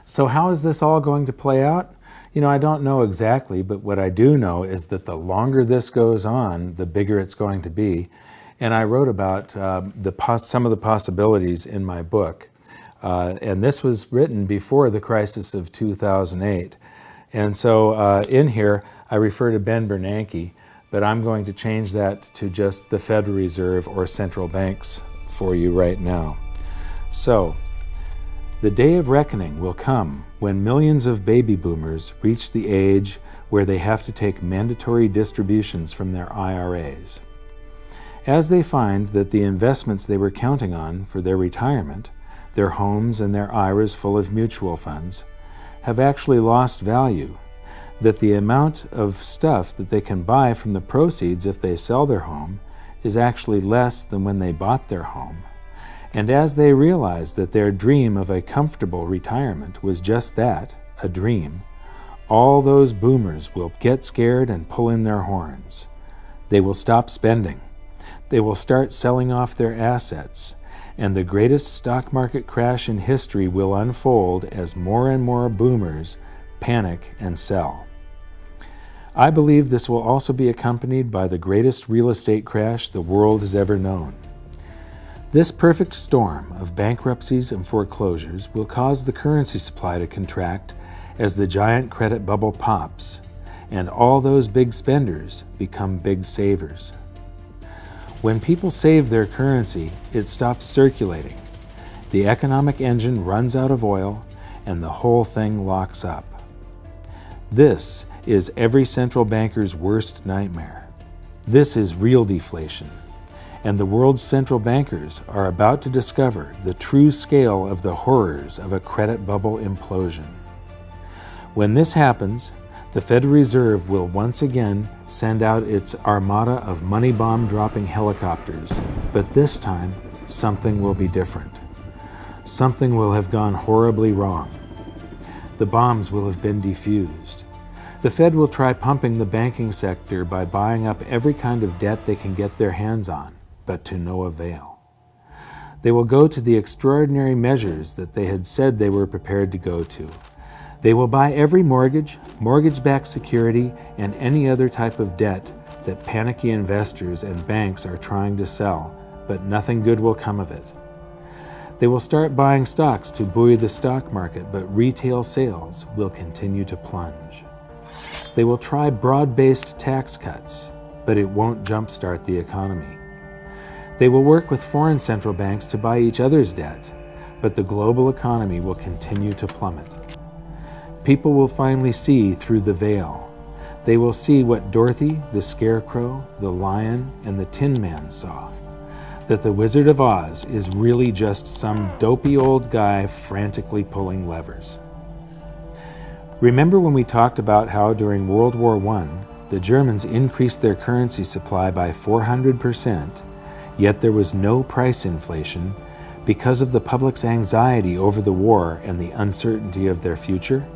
So how is this all going to play out? I don't know exactly, but what I do know is that the longer this goes on, the bigger it's going to be. And I wrote about some of the possibilities in my book. And this was written before the crisis of 2008. And so in here, I refer to Ben Bernanke, but I'm going to change that to just the Federal Reserve or central banks for you right now. So, the day of reckoning will come when millions of baby boomers reach the age where they have to take mandatory distributions from their IRAs. As they find that the investments they were counting on for their retirement, their homes and their IRAs full of mutual funds, have actually lost value, that the amount of stuff that they can buy from the proceeds if they sell their home is actually less than when they bought their home. And as they realize that their dream of a comfortable retirement was just that, a dream, all those boomers will get scared and pull in their horns. They will stop spending. They will start selling off their assets, and the greatest stock market crash in history will unfold as more and more boomers panic and sell. I believe this will also be accompanied by the greatest real estate crash the world has ever known. This perfect storm of bankruptcies and foreclosures will cause the currency supply to contract as the giant credit bubble pops, and all those big spenders become big savers. When people save their currency, it stops circulating. The economic engine runs out of oil, and the whole thing locks up. This is every central banker's worst nightmare. This is real deflation. And the world's central bankers are about to discover the true scale of the horrors of a credit bubble implosion. When this happens, the Federal Reserve will once again send out its armada of money bomb dropping helicopters, but this time something will be different. Something will have gone horribly wrong. The bombs will have been defused. The Fed will try pumping the banking sector by buying up every kind of debt they can get their hands on, but to no avail. They will go to the extraordinary measures that they had said they were prepared to go to. They will buy every mortgage, mortgage-backed security, and any other type of debt that panicky investors and banks are trying to sell, but nothing good will come of it. They will start buying stocks to buoy the stock market, but retail sales will continue to plunge. They will try broad-based tax cuts, but it won't jumpstart the economy. They will work with foreign central banks to buy each other's debt, but the global economy will continue to plummet. People will finally see through the veil. They will see what Dorothy, the Scarecrow, the Lion, and the Tin Man saw, that the Wizard of Oz is really just some dopey old guy frantically pulling levers. Remember when we talked about how during World War I, the Germans increased their currency supply by 400%, yet there was no price inflation because of the public's anxiety over the war and the uncertainty of their future?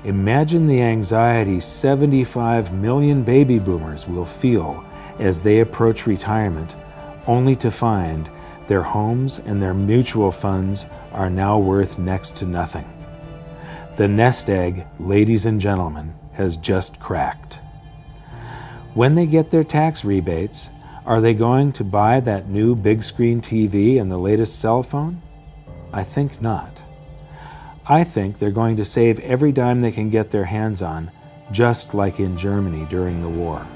Imagine the anxiety 75 million baby boomers will feel as they approach retirement, only to find their homes and their mutual funds are now worth next to nothing. The nest egg, ladies and gentlemen, has just cracked. When they get their tax rebates, are they going to buy that new big screen TV and the latest cell phone? I think not. I think they're going to save every dime they can get their hands on, just like in Germany during the war.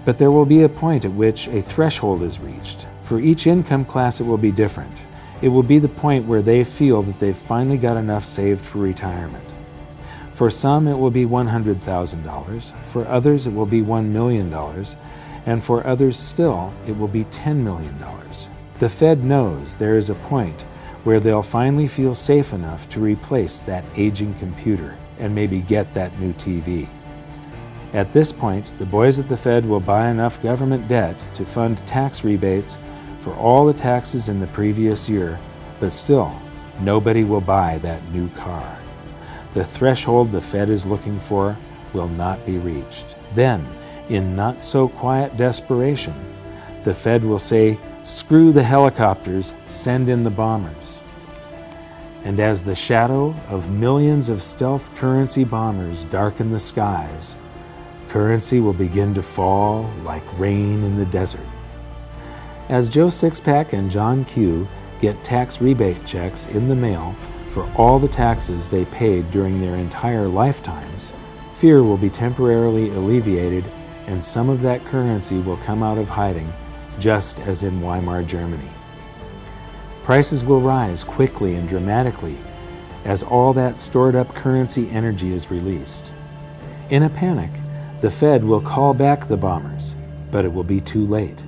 But there will be a point at which a threshold is reached. For each income class it will be different. It will be the point where they feel that they've finally got enough saved for retirement. For some it will be $100,000, for others it will be $1 million, and for others still it will be $10 million. The Fed knows there is a point where they'll finally feel safe enough to replace that aging computer and maybe get that new TV. At this point, the boys at the Fed will buy enough government debt to fund tax rebates for all the taxes in the previous year, but still, nobody will buy that new car. The threshold the Fed is looking for will not be reached. Then, in not-so-quiet desperation, the Fed will say, "Screw the helicopters, send in the bombers." And as the shadow of millions of stealth currency bombers darken the skies, currency will begin to fall like rain in the desert. As Joe Sixpack and John Q get tax rebate checks in the mail for all the taxes they paid during their entire lifetimes, fear will be temporarily alleviated and some of that currency will come out of hiding, just as in Weimar Germany. Prices will rise quickly and dramatically as all that stored up currency energy is released. In a panic, the Fed will call back the bombers, but it will be too late.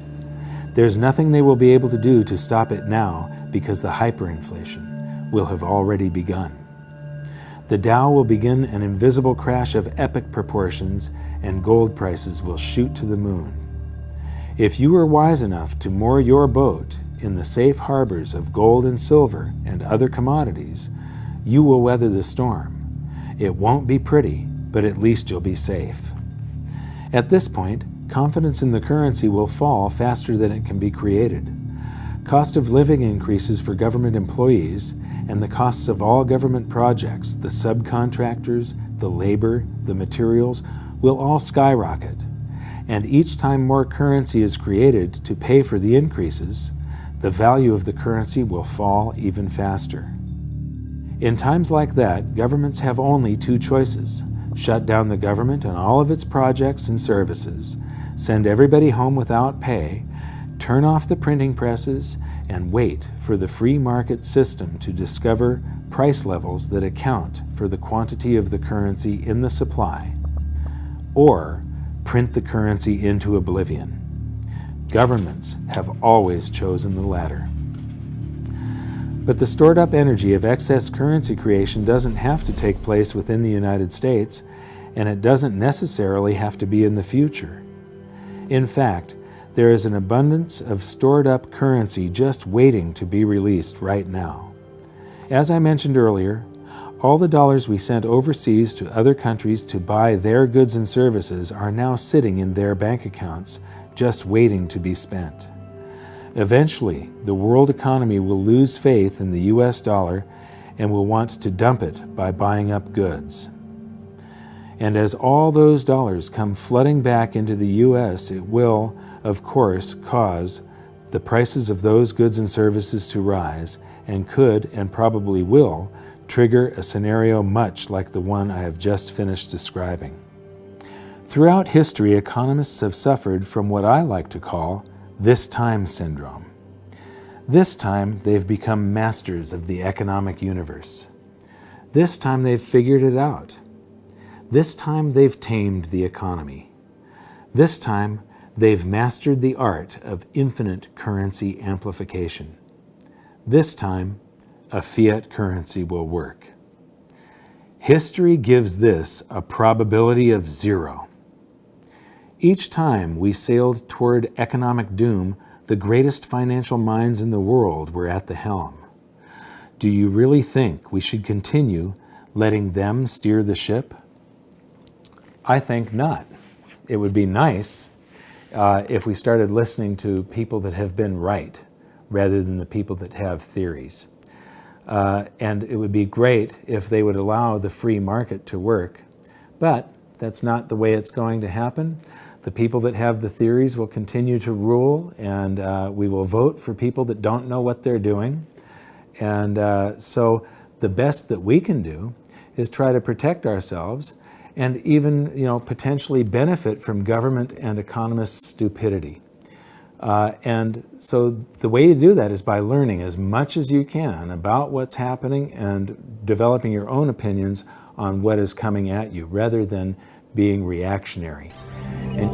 There's nothing they will be able to do to stop it now because the hyperinflation will have already begun. The Dow will begin an invisible crash of epic proportions and gold prices will shoot to the moon. If you are wise enough to moor your boat in the safe harbors of gold and silver and other commodities, you will weather the storm. It won't be pretty, but at least you'll be safe. At this point, confidence in the currency will fall faster than it can be created. Cost of living increases for government employees, and the costs of all government projects, the subcontractors, the labor, the materials, will all skyrocket. And each time more currency is created to pay for the increases, the value of the currency will fall even faster. In times like that, governments have only two choices: shut down the government and all of its projects and services, send everybody home without pay, turn off the printing presses, and wait for the free market system to discover price levels that account for the quantity of the currency in the supply, or print the currency into oblivion. Governments have always chosen the latter. But the stored up energy of excess currency creation doesn't have to take place within the United States, and it doesn't necessarily have to be in the future. In fact, there is an abundance of stored up currency just waiting to be released right now. As I mentioned earlier, all the dollars we sent overseas to other countries to buy their goods and services are now sitting in their bank accounts, just waiting to be spent. Eventually, the world economy will lose faith in the US dollar and will want to dump it by buying up goods. And as all those dollars come flooding back into the US, it will, of course, cause the prices of those goods and services to rise, and could, and probably will, trigger a scenario much like the one I have just finished describing. Throughout history, economists have suffered from what I like to call this time syndrome. This time, they've become masters of the economic universe. This time, they've figured it out. This time, they've tamed the economy. This time, they've mastered the art of infinite currency amplification. This time, a fiat currency will work. History gives this a probability of 0. Each time we sailed toward economic doom, the greatest financial minds in the world were at the helm. Do you really think we should continue letting them steer the ship? I think not. It would be nice if we started listening to people that have been right rather than the people that have theories. And it would be great if they would allow the free market to work, but that's not the way it's going to happen. The people that have the theories will continue to rule, and we will vote for people that don't know what they're doing. And so the best that we can do is try to protect ourselves and even, potentially benefit from government and economists' stupidity. And so the way you do that is by learning as much as you can about what's happening and developing your own opinions on what is coming at you rather than being reactionary. And